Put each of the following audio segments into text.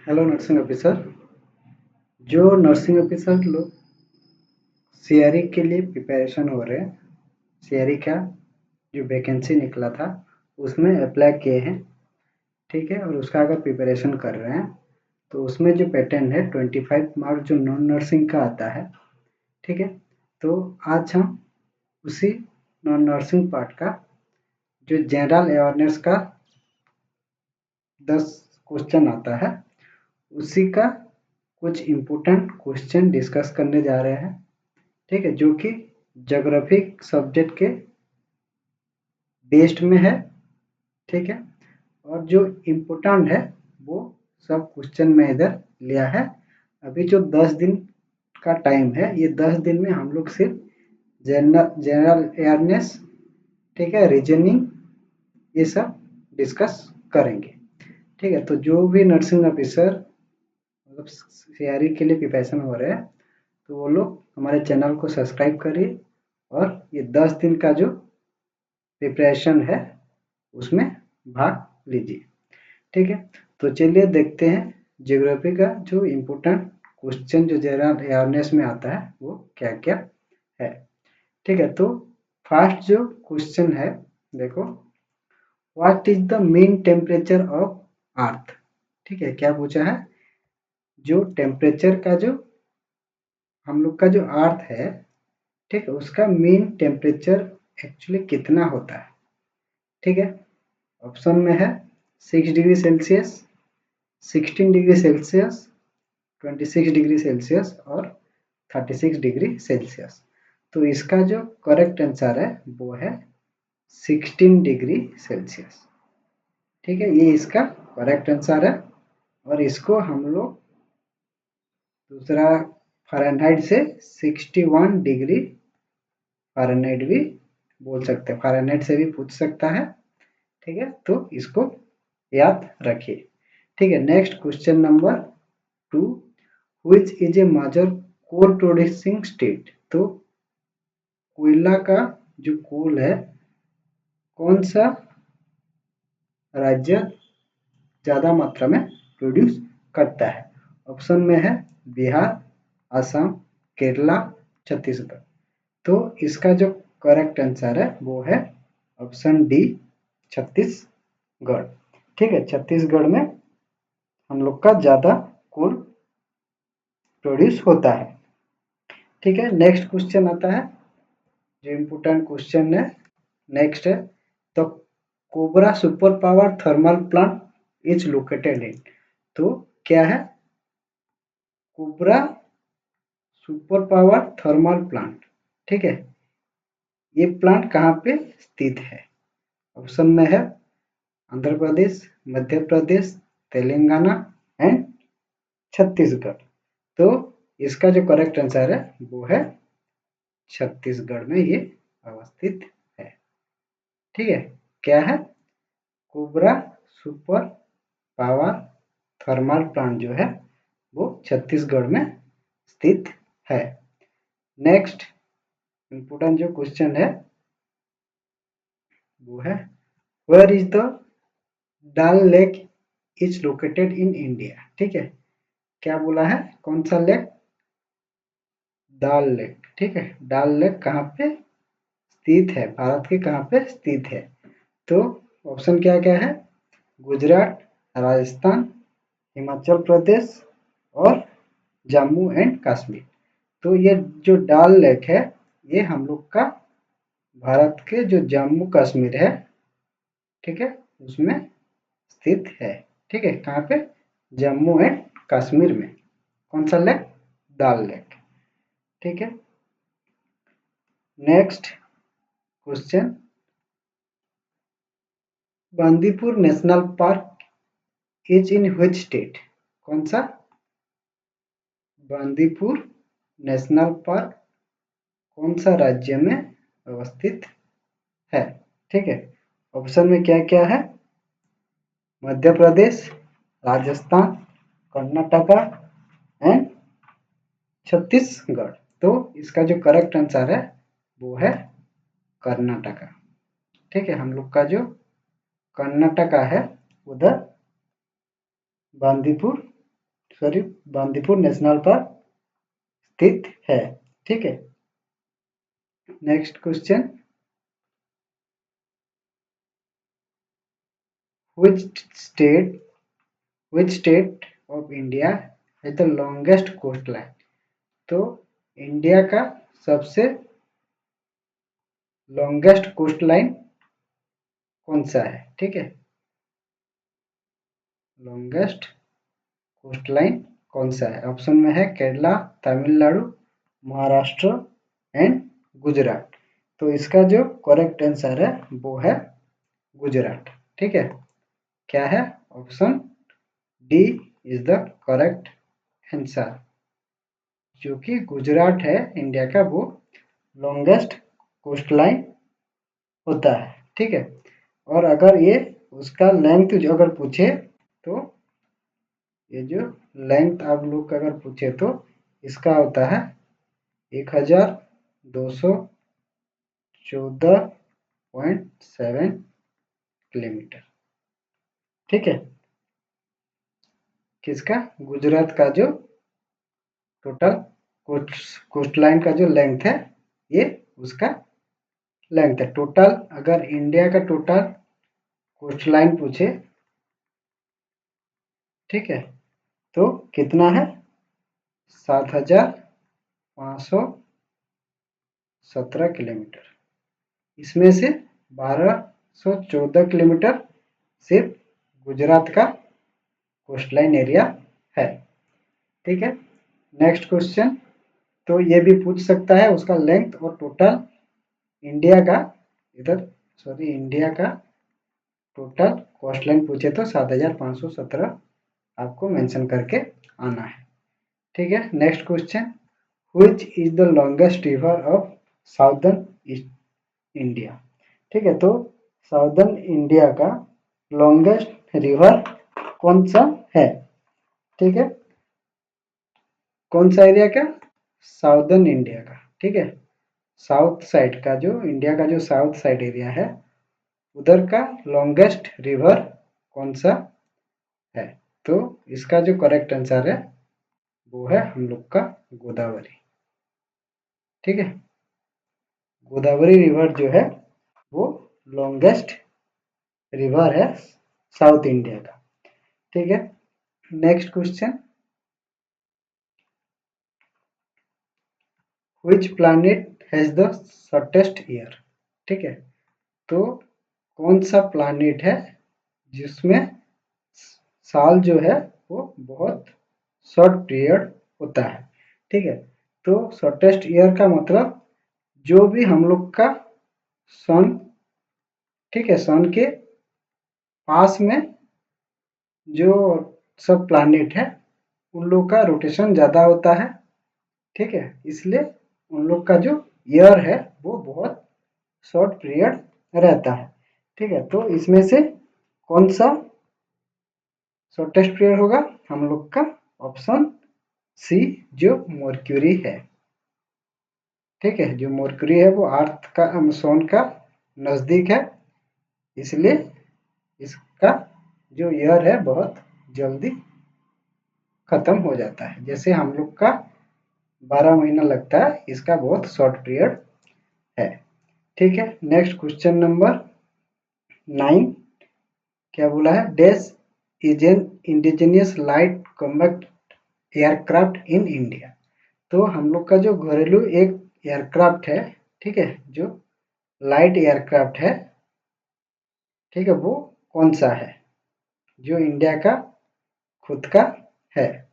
Hello nursing officer. जो nursing officer लोग CRE के लिए प्रिपरेशन हो रहे हैं, सीआरई का जो वैकेंसी निकला था उसमें अप्लाई किए हैं, ठीक है। और उसका अगर प्रिपरेशन कर रहे हैं तो उसमें जो पैटर्न है 25 मार्क जो नॉन नर्सिंग का आता है, ठीक है। तो आज हम उसी नॉन नर्सिंग पार्ट का जो जनरल अवेयरनेस का 10 क्वेश्चन आता है, उसी का कुछ इम्पोर्टेंट क्वेश्चन डिस्कस करने जा रहे हैं, ठीक है। जो कि ज्योग्राफी सब्जेक्ट के बेस्ड में है, ठीक है। और जो इम्पोर्टेंट है वो सब क्वेश्चन में इधर लिया है। अभी जो 10 दिन का टाइम है, ये 10 दिन में हम लोग सिर्फ जनरल अवेयरनेस, ठीक है, रीजनिंग, ये सब डिस्कस करेंगे, ठीक है। तो जो भी नर्सिंग ऑफिसर मतलब सीआरई के लिए प्रिपरेशन हो रहे हैं तो वो लोग हमारे चैनल को सब्सक्राइब करिए और ये 10 दिन का जो प्रिपरेशन है उसमें भाग लीजिए, ठीक है। तो चलिए देखते हैं ज्योग्राफी का जो इम्पोर्टेंट क्वेश्चन जो जनरल अवेयरनेस में आता है वो क्या क्या है, ठीक है। तो फर्स्ट जो क्वेश्चन है, देखो, what is the mean temperature of earth, ठीक है। क्या पूछा है? जो टेम्परेचर का जो हम लोग का जो अर्थ है, ठीक है, उसका मीन टेम्परेचर एक्चुअली कितना होता है, ठीक है। ऑप्शन में है 6 degree Celsius, 16 degree Celsius, 26 degree Celsius और 36 डिग्री सेल्सियस। तो इसका जो करेक्ट आंसर है वो है 16 डिग्री सेल्सियस, ठीक है। ये इसका करेक्ट आंसर है। और इसको हम लोग दूसरा फ़ारेनहाइट से 61 डिग्री फ़ारेनहाइट भी बोल सकते हैं, फ़ारेनहाइट से भी पूछ सकता है, ठीक है। तो इसको याद रखिए, ठीक है। Next question number 2, which is a major coal producing state. तो कोयला का जो कोल है, कौन सा राज्य ज्यादा मात्रा में प्रोड्यूस करता है? ऑप्शन में है बिहार, असम, केरला, छत्तीसगढ़। तो इसका जो करेक्ट आंसर है वो है ऑप्शन डी, छत्तीसगढ़, ठीक है। छत्तीसगढ़ में हम लोग का ज्यादा कोल प्रोड्यूस होता है, ठीक है। नेक्स्ट क्वेश्चन आता है जो इम्पोर्टेंट क्वेश्चन है, नेक्स्ट है the cobra super power thermal plant is located इन। तो क्या है? Cobra super power thermal plant, ठीक है। ये प्लांट कहाँ पे स्थित है? ऑप्शन में है आंध्र प्रदेश, मध्य प्रदेश, तेलंगाना एंड छत्तीसगढ़। तो इसका जो करेक्ट आंसर है वो है छत्तीसगढ़ में ये अवस्थित है, ठीक है। क्या है? Cobra super power thermal plant जो है वो छत्तीसगढ़ में स्थित है। नेक्स्ट इम्पोर्टेंट जो क्वेश्चन है वो है where is the Dal lake is located in India, ठीक है। क्या बोला है? कौन सा लेक? डल लेक, ठीक है। डल लेक कहाँ पे स्थित है, भारत के कहाँ पे स्थित है? तो ऑप्शन क्या क्या है? गुजरात, राजस्थान, हिमाचल प्रदेश और जम्मू एंड कश्मीर। तो ये जो डल लेक है ये हम लोग का भारत के जो जम्मू कश्मीर है, ठीक है, उसमें स्थित है, ठीक है। कहाँ पे? जम्मू एंड कश्मीर में। कौन सा लेक? डल लेक, ठीक है। Next question, Bandipur national park is in which state. कौन सा? बंदीपुर नेशनल पार्क कौन सा राज्य में अवस्थित है, ठीक है। ऑप्शन में क्या क्या है? मध्य प्रदेश, राजस्थान, कर्नाटका एंड छत्तीसगढ़। तो इसका जो करेक्ट आंसर है वो है कर्नाटका, ठीक है। हम लोग का जो कर्नाटका है उधर Bandipur sorry Bandipur national park स्थित है। ठीक है, next question, which state which state of India has the longest coastline? तो इंडिया का सबसे लॉन्गेस्ट कोस्ट लाइन कौन सा है? ठीक है, लॉन्गेस्ट कोस्ट लाइन कौन सा है? ऑप्शन में है केरला, तमिलनाडु, महाराष्ट्र एंड गुजरात। तो इसका जो करेक्ट आंसर है वो है गुजरात। ठीक है, क्या है? Option D is the correct answer. जो कि गुजरात है इंडिया का, वो लॉन्गेस्ट कोस्ट लाइन होता है। ठीक है, और अगर ये उसका लेंथ जो अगर पूछे तो ये जो लेंथ आप लोग अगर पूछे तो इसका होता है 1214.7 किलोमीटर। ठीक है, किसका? गुजरात का जो टोटल कोस्ट लाइन का जो लेंथ है, ये उसका लेंथ है टोटल। अगर इंडिया का टोटल कोस्ट लाइन पूछे, ठीक है, तो कितना है? 7517 किलोमीटर। इसमें से 1214 किलोमीटर सिर्फ गुजरात का कोस्ट लाइन एरिया है। ठीक है, नेक्स्ट क्वेश्चन, तो ये भी पूछ सकता है उसका लेंथ और टोटल इंडिया का, इधर सॉरी इंडिया का टोटल कोस्ट लाइन पूछे तो 7517 आपको मेंशन करके आना है। ठीक है, next question, which is the longest river of southern India? ठीक है, तो साउदर्न इंडिया का लॉन्गेस्ट रिवर कौन सा है? ठीक है, कौन सा एरिया का? साउदर्न इंडिया का। ठीक है, साउथ साइड का जो इंडिया का जो साउथ साइड एरिया है, उधर का लॉन्गेस्ट रिवर कौन सा है? तो इसका जो करेक्ट आंसर है वो है हम लोग का गोदावरी। ठीक है, गोदावरी रिवर जो है वो लॉन्गेस्ट रिवर है साउथ इंडिया का। ठीक है, next question, which planet has the shortest year? ठीक है, तो कौन सा प्लैनेट है जिसमें साल जो है वो बहुत शॉर्ट पीरियड होता है? ठीक है, तो शॉर्टेस्ट ईयर का मतलब जो भी हम लोग का सन, ठीक है, सन के पास में जो सब प्लैनेट है उन लोग का रोटेशन ज़्यादा होता है। ठीक है, इसलिए उन लोग का जो ईयर है वो बहुत शॉर्ट पीरियड रहता है। ठीक है, तो इसमें से कौन सा शॉर्टेस्ट पीरियड होगा? हम लोग का ऑप्शन सी, जो मर्क्यूरी है। ठीक है, जो मर्क्यूरी है वो अर्थ का सन का नज़दीक है, इसलिए इसका जो ईयर है बहुत जल्दी खत्म हो जाता है। जैसे हम लोग का 12 महीना लगता है, इसका बहुत शॉर्ट पीरियड है। ठीक है, नेक्स्ट क्वेश्चन नंबर 9, क्या बोला है? Dash is an indigenous light combat aircraft in India. तो हम लोग का जो घरेलू एक एयरक्राफ्ट है, ठीक है, जो लाइट एयरक्राफ्ट है, ठीक है, वो कौन सा है जो इंडिया का खुद का है?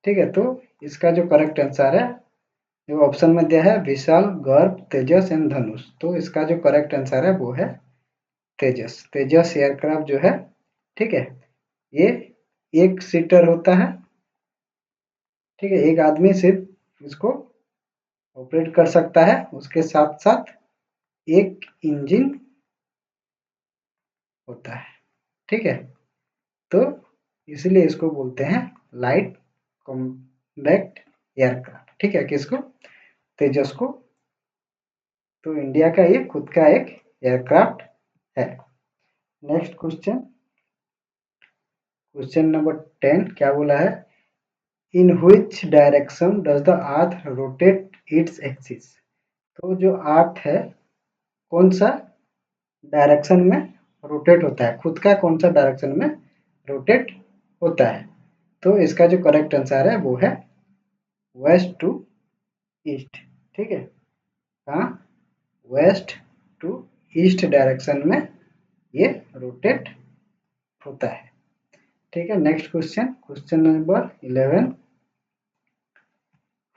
ठीक है, तो इसका जो करेक्ट आंसर है जो ऑप्शन में दिया है विशाल, गर्व, तेजस एंड धनुष। तो इसका जो करेक्ट आंसर है वो है तेजस। तेजस एयरक्राफ्ट जो है, ठीक है, ये एक सीटर होता है। ठीक है, एक आदमी सिर्फ इसको ऑपरेट कर सकता है, उसके साथ साथ एक इंजन होता है। ठीक है, तो इसलिए इसको बोलते हैं लाइट कॉम्बैट एयरक्राफ्ट। ठीक है, किसको? तेजस को। तो इंडिया का ये खुद का एक एयरक्राफ्ट है। नेक्स्ट क्वेश्चन, क्वेश्चन नंबर 10, क्या बोला है? इन which direction does the earth rotate its axis. तो जो अर्थ है कौन सा डायरेक्शन में रोटेट होता है, खुद का कौन सा डायरेक्शन में रोटेट होता है। तो इसका जो करेक्ट आंसर है वो है वेस्ट टू ईस्ट। ठीक है, कहाँ, वेस्ट टू ईस्ट डायरेक्शन में ये रोटेट होता है। ठीक है, next question, question number 11,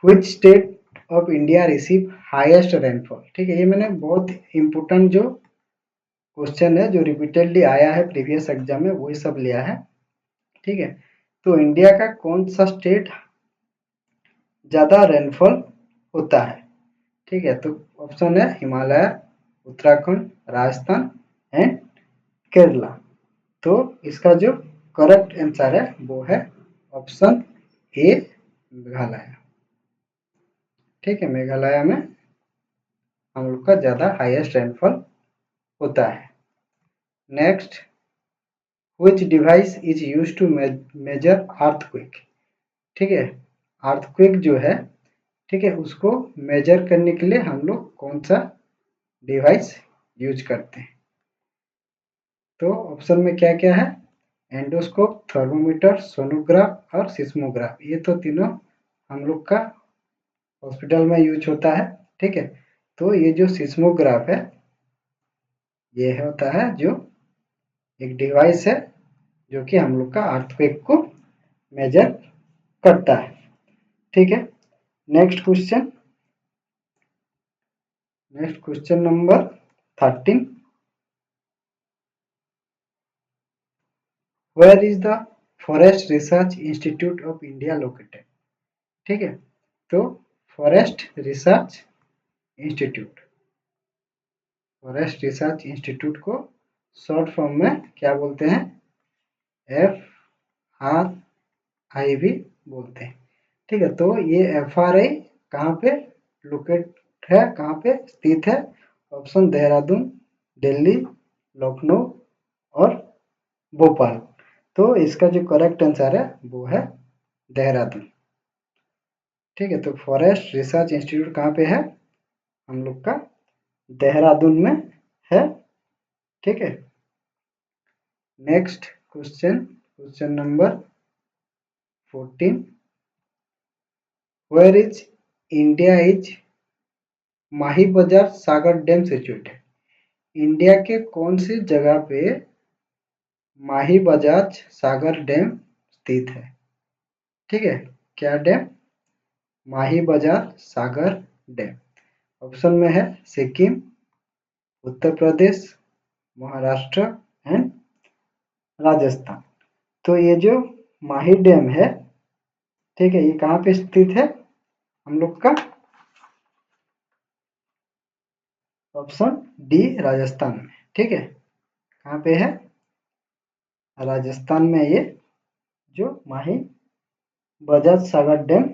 which state of India receive highest rainfall. ठीक है, ये मैंने बहुत इंपोर्टेंट जो क्वेश्चन है जो रिपीटेडली आया है प्रीवियस एग्जाम में वही सब लिया है। ठीक है, तो इंडिया का कौन सा स्टेट ज्यादा रेनफॉल होता है। ठीक है, तो ऑप्शन है हिमालय, उत्तराखंड, राजस्थान एंड केरला। तो इसका जो करेक्ट आंसर है वो है ऑप्शन ए, मेघालय। ठीक है, मेघालय में हम लोग का ज्यादा हाईएस्ट रेनफॉल होता है। Next, which device is used to measure earthquake. ठीक है, अर्थक्वेक जो है, ठीक है, उसको मेजर करने के लिए हम लोग कौन सा डिवाइस यूज करते हैं। तो ऑप्शन में क्या क्या है, एंडोस्कोप, थर्मोमीटर, सोनोग्राफ और सिस्मोग्राफ। ये तो तीनों हम लोग का हॉस्पिटल में यूज होता है। ठीक है, तो ये जो सिस्मोग्राफ है ये होता है जो एक डिवाइस है जो कि हम लोग का अर्थक्वेक को मेजर करता है। ठीक है, next question, next question number 13, where is the forest research institute of India located. ठीक है, तो forest research institute, forest research institute को शॉर्ट फॉर्म में क्या बोलते हैं, FRI भी बोलते हैं। ठीक है, तो ये FRI कहाँ पे लोकेट है, कहाँ पे स्थित है। ऑप्शन देहरादून, दिल्ली, लखनऊ और भोपाल। तो इसका जो करेक्ट आंसर है वो है देहरादून। ठीक है, तो फॉरेस्ट रिसर्च इंस्टीट्यूट कहाँ पे है, हम लोग का देहरादून में है। ठीक है, next question, question number 14, where is India is Mahi Bajaj Sagar dam situated. India के कौन सी जगह पे माही बजाज सागर डैम स्थित है। ठीक है, क्या dam, Mahi Bajaj Sagar dam. Option में है सिक्किम, उत्तर प्रदेश, महाराष्ट्र एंड राजस्थान। तो ये जो माही डैम है, ठीक है, ये कहाँ पे स्थित है, हम लोग का ऑप्शन डी, राजस्थान में। ठीक है, कहाँ पे है, राजस्थान में ये जो माही बजाज सागर डैम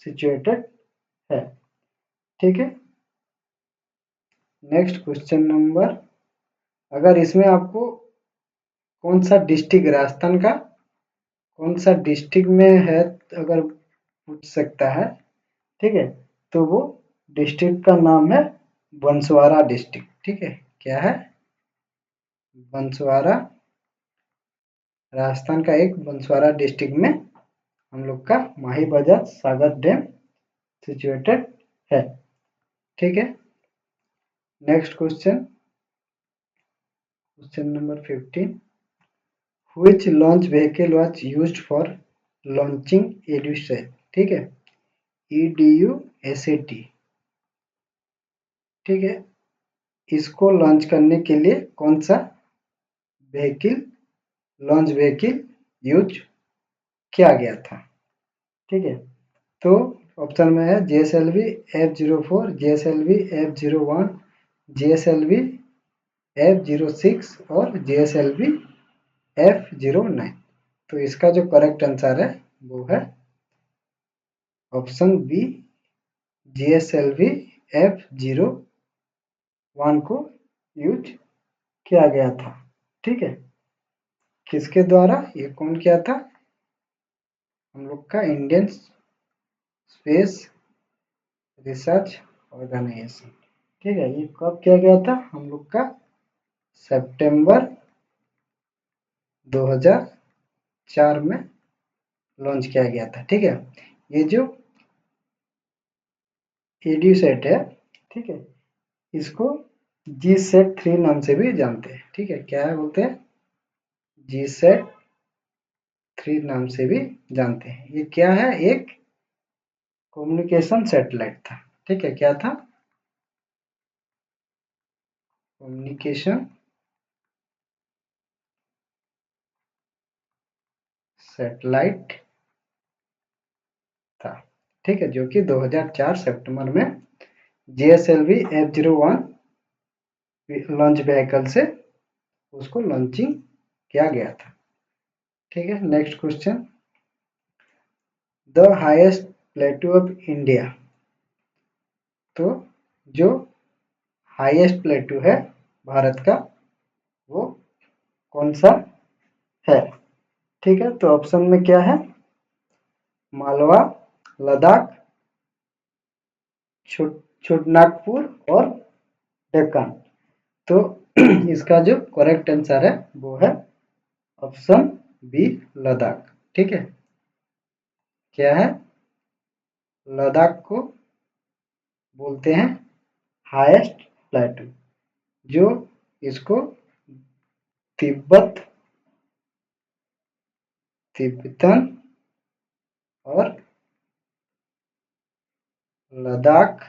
सिचुएटेड है। ठीक है, नेक्स्ट क्वेश्चन नंबर, अगर इसमें आपको कौन सा डिस्ट्रिक्ट, राजस्थान का कौन सा डिस्ट्रिक्ट में है अगर पूछ सकता है, ठीक है, तो वो डिस्ट्रिक्ट का नाम है बंसवाड़ा डिस्ट्रिक्ट। ठीक है, क्या है, बंसवाड़ा, राजस्थान का एक बंसवाड़ा डिस्ट्रिक्ट में हम लोग का माही बजाज सागर डैम सिचुएटेड है। ठीक है, next question, question number 15, which launch vehicle was used for launching EDUSAT. ठीक है, EDUSAT। ठीक है, इसको लॉन्च करने के लिए कौन सा व्हीकल, लॉन्च व्हीकल यूज किया गया था। ठीक है, तो ऑप्शन में है JSLV F04, JSLV F01, JSLV F06 और JSLV F09। तो इसका जो करेक्ट आंसर है वो है ऑप्शन बी, JSLV F01 को यूज किया गया था। ठीक है, किसके द्वारा, ये कौन किया था, हम लोग का इंडियन स्पेस रिसर्च ऑर्गेनाइजेशन। ठीक है, ये कब किया गया था हम लोग का? सितंबर 2004 में लॉन्च किया गया था। ठीक है, ये जो एड्यूसेट है, ठीक है, इसको जी सेट 3 नाम से भी जानते हैं। ठीक है, क्या है बोलते हैं? जी सेट 3 नाम से भी जानते हैं। ये क्या है? एक कम्युनिकेशन सैटेलाइट था। ठीक है, क्या था? कम्युनिकेशन सैटेलाइट था। ठीक है, जो कि 2004 सितंबर में GSLV F01 लॉन्च व्हीकल से उसको लॉन्चिंग किया गया था। ठीक है, next question, the highest प्लेटू of India. तो जो हाईएस्ट प्लेटू है भारत का, वो कौन सा है? ठीक है, तो ऑप्शन में क्या है? मालवा, लद्दाख, छोटानागपुर और डेक्कन। तो इसका जो करेक्ट आंसर है वो है ऑप्शन बी, लद्दाख। ठीक है, क्या है? लद्दाख को बोलते हैं हाईएस्ट प्लेटू, जो इसको तिब्बत, तिब्बतन और लद्दाख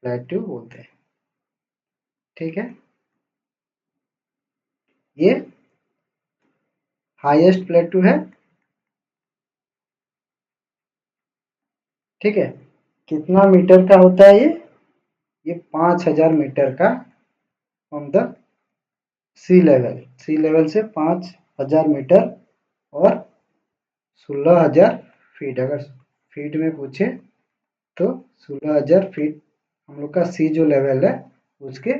प्लेटू बोलते हैं। ठीक है, ये हाईएस्ट प्लेटू है। ठीक है, कितना मीटर का होता है ये 5000 मीटर का फ्रॉम द सी लेवल से 5000 मीटर और 16000 फीट। अगर फीट में पूछे तो 16000 फीट हम लोग का सी जो लेवल है उसके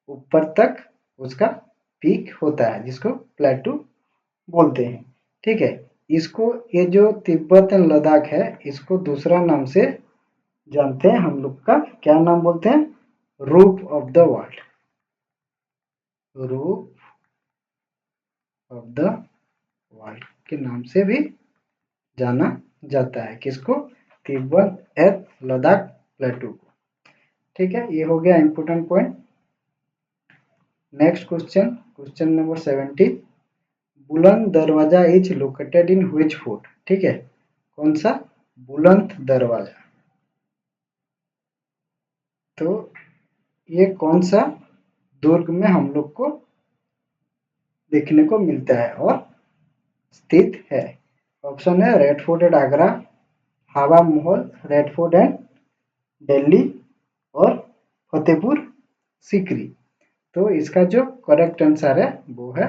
ऊपर तक उसका पीक होता है, जिसको प्लेटू बोलते हैं। ठीक है, इसको, ये जो तिब्बत एंड लद्दाख है, इसको दूसरा नाम से जानते हैं हम लोग का। क्या नाम बोलते हैं? Roof of the world. Roof of the world के नाम से भी जाना जाता है। किसको? तिब्बत एंड लद्दाख प्लेटू को। ठीक है, ये हो गया important point. Next question, question number 17, बुलंद दरवाजा is located in which fort. ठीक है, कौन सा बुलंद दरवाजा? तो ये कौन सा दुर्ग में हम लोग को देखने को मिलता है और स्थित है? ऑप्शन है रेड फोर्ट एट आगरा, हवा महल, रेड फोर्ट एंड दिल्ली और फतेहपुर सीकरी। तो इसका जो करेक्ट आंसर है वो है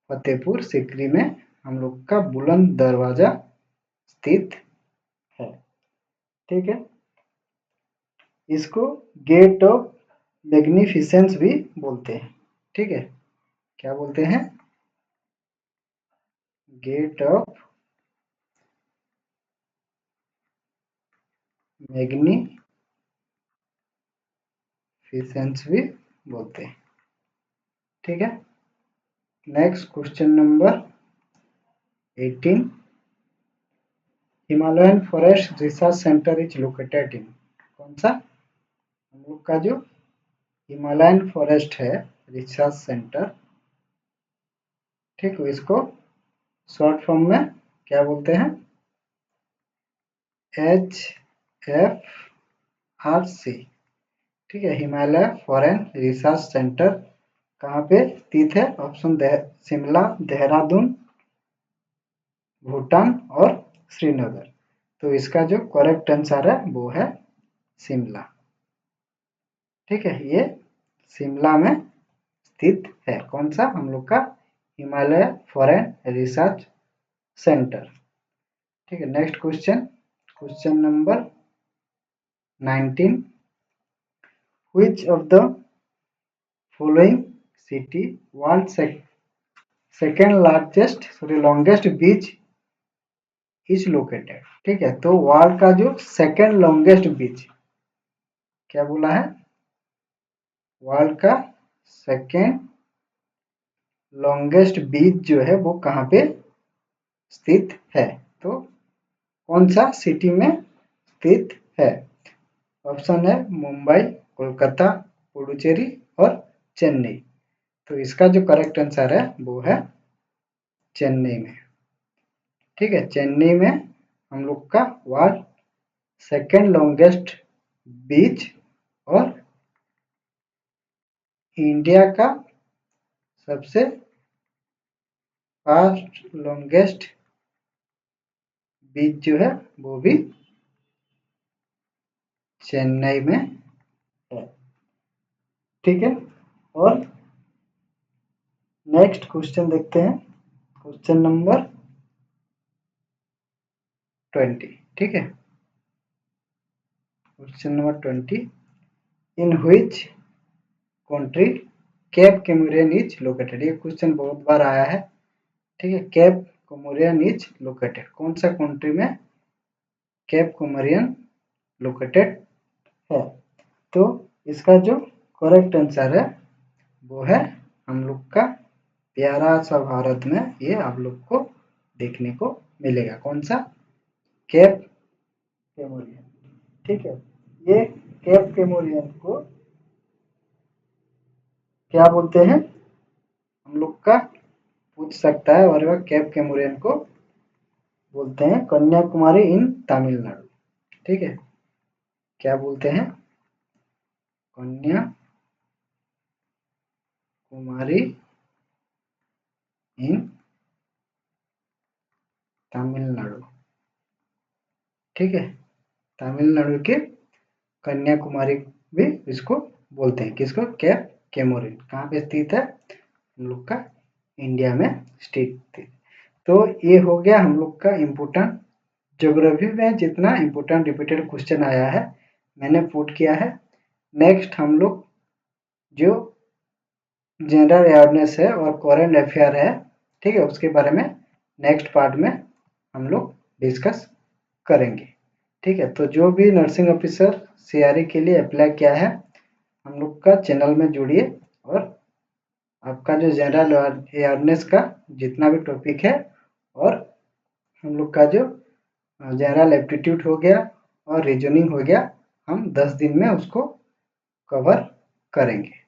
फतेहपुर सीकरी में हम लोग का बुलंद दरवाजा स्थित है। ठीक है, इसको गेट ऑफ मैग्निफिसेंस भी बोलते हैं। ठीक है, क्या बोलते हैं? गेट ऑफ मैग्निफिसेंस भी बोलते हैं। ठीक है, next question number 18, Himalayan forest research centre is located इन। कौन सा? हम लोग का जो हिमालयन फॉरेस्ट है रिसर्च सेंटर, ठीक है, इसको शॉर्ट फॉर्म में क्या बोलते हैं? HFRC। ठीक है, हिमालय फॉरेन रिसर्च सेंटर कहाँ पे स्थित है? ऑप्शन शिमला, देहरादून, भूटान और श्रीनगर। तो इसका जो करेक्ट आंसर है वो है शिमला। ठीक है, ये शिमला में स्थित है। कौन सा? हम लोग का हिमालय फॉरेन रिसर्च सेंटर। ठीक है, next question, question number 19, which of the following city world second largest, sorry longest beach is located. ठीक है, तो वर्ल्ड का जो सेकेंड लॉन्गेस्ट बीच, क्या बोला है, वर्ल्ड का सेकेंड लॉन्गेस्ट बीच जो है वो कहाँ पे स्थित है, तो कौन सा सिटी में स्थित है। ऑप्शन है मुंबई, कोलकाता, पुडुचेरी और चेन्नई। तो इसका जो करेक्ट आंसर है वो है चेन्नई में। ठीक है, चेन्नई में हम लोग का वर्ल्ड सेकेंड लॉन्गेस्ट बीच और इंडिया का सबसे फास्ट लॉन्गेस्ट बीच जो है वो भी चेन्नई में है। ठीक है, और नेक्स्ट क्वेश्चन देखते हैं, क्वेश्चन नंबर 20। ठीक है, question number 20, in which country Cape Comorin is located. ये क्वेश्चन बहुत बार आया है। ठीक है, केप कैमोरियन इज लोकेटेड, कौन सा कंट्री में केप कैमोरियन लोकेटेड है। तो इसका जो करेक्ट आंसर है वो है हम लोग का प्यारा सा भारत में, ये आप लोग को देखने को मिलेगा, कौन सा, केप कैमोरियन। ठीक है, ये केप कैमोरियन को क्या बोलते हैं, हम लोग का पूछ सकता है, और वह केप कैमोरियन को बोलते हैं कन्याकुमारी इन तमिलनाडु। ठीक है, क्या बोलते हैं, कन्याकुमारी इन तमिलनाडु। ठीक है, तमिलनाडु के कन्याकुमारी भी इसको बोलते हैं, किसको, केप कैमोरिन। कहाँ पे स्थित है, हम लोग का इंडिया में स्थित। तो ये हो गया हम लोग का इम्पोर्टेंट, ज्योग्राफी में जितना इम्पोर्टेंट रिपीटेड क्वेश्चन आया है मैंने पुट किया है। नेक्स्ट हम लोग जो जनरल अवेयरनेस है और करंट अफेयर है, ठीक है, उसके बारे में नेक्स्ट पार्ट में हम लोग डिस्कस करेंगे। ठीक है, तो जो भी नर्सिंग ऑफिसर सीआरई के लिए अप्लाई किया है, हम लोग का चैनल में जुड़िए, और आपका जो जनरल अवेयरनेस का जितना भी टॉपिक है, और हम लोग का जो जनरल एप्टीट्यूड हो गया और रीजनिंग हो गया, हम 10 दिन में उसको कवर करेंगे।